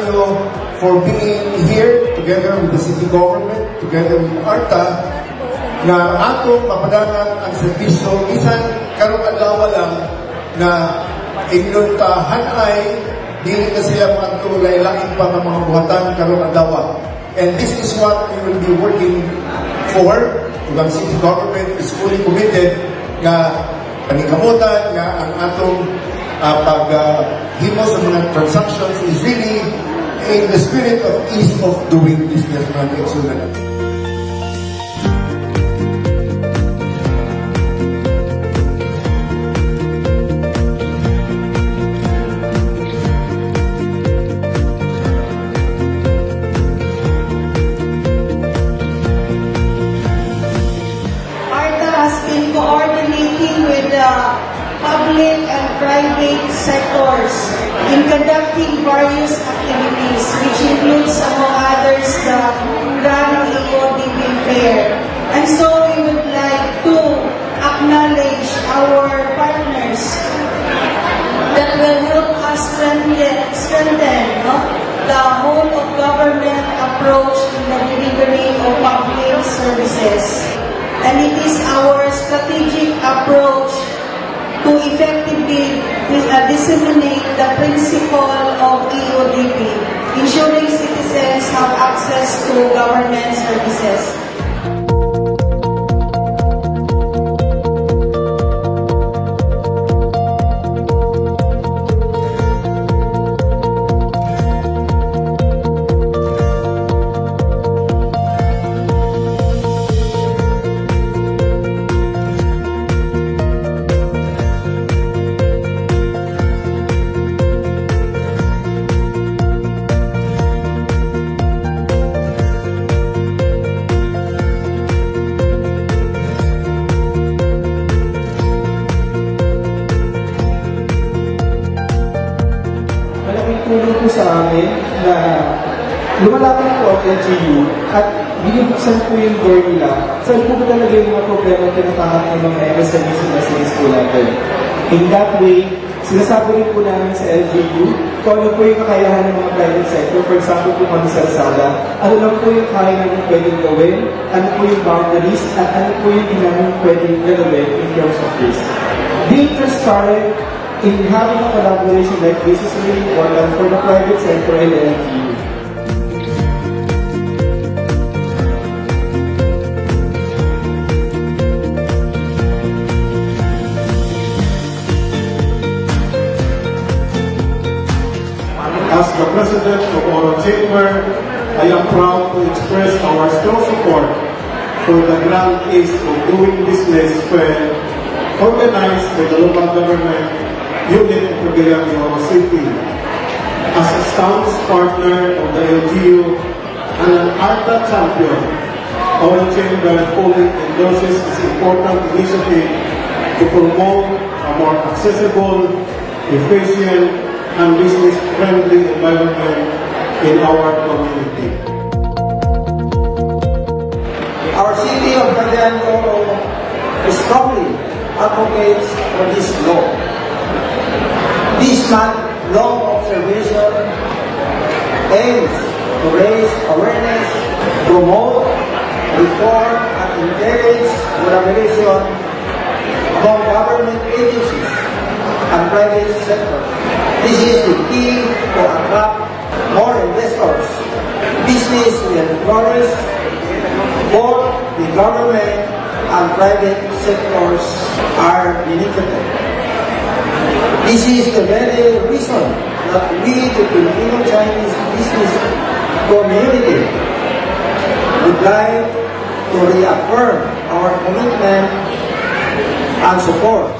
tayo for being here together with the city government, together with ARTA, na atong mapadangan ang serbisyo. Bisan karong adlaw lang na inyuntahan ay dili na sila magtulay-lain pa ng mga buhatan karong adlaw. And this is what we will be working for. Ang city government is fully committed nga paningkamutan nga ang atong paghimo sa mga transactions is really in the spirit of ease of doing business mga kaigsunan. Coordinating with the public and private sectors in conducting various activities, which includes, among others, the Grand EODP Fair. And so we would like to acknowledge our partners that will help us strengthen the whole of government approach in the delivery of public services. And it is our strategic approach to effectively disseminate the principle of EODP, ensuring citizens have access to government services. Tulong po sa amin na lumalapit po ang LGU at binibuksan po yung door nila. Saan po talaga yung mga problema na tinatahan ng mga MSMEs na SMEs po natin. In that way, sinasabi rin po namin sa LGU kung ano po yung kakayahan ng mga private sector. For example po kami sa Lazada, ano lang po yung kaya namin pwedeng gawin, ano po yung boundaries, at ano po yung hindi namin pwedeng gawin in terms of this. Being transparent in having a collaboration like this is really important for the private sector and the LGU. As the President of our Chamber, I am proud to express our strong support for the Grand East of Doing Business Fair organized by the local government unit in Cagayan de Oro City. As a staunch partner of the LGU and an ARTA champion, our chamber fully endorses this important initiative to promote a more accessible, efficient, and business-friendly environment in our community. Our city of Cagayan de Oro strongly advocates for this law. This month-long observation aims to raise awareness, promote, reform, and encourage collaboration among government agencies and private sector. This is the key to attract more investors. Business will flourish. Both the government and private sectors are benefited. This is the very reason that we, the Filipino Chinese business community, would like to reaffirm our commitment and support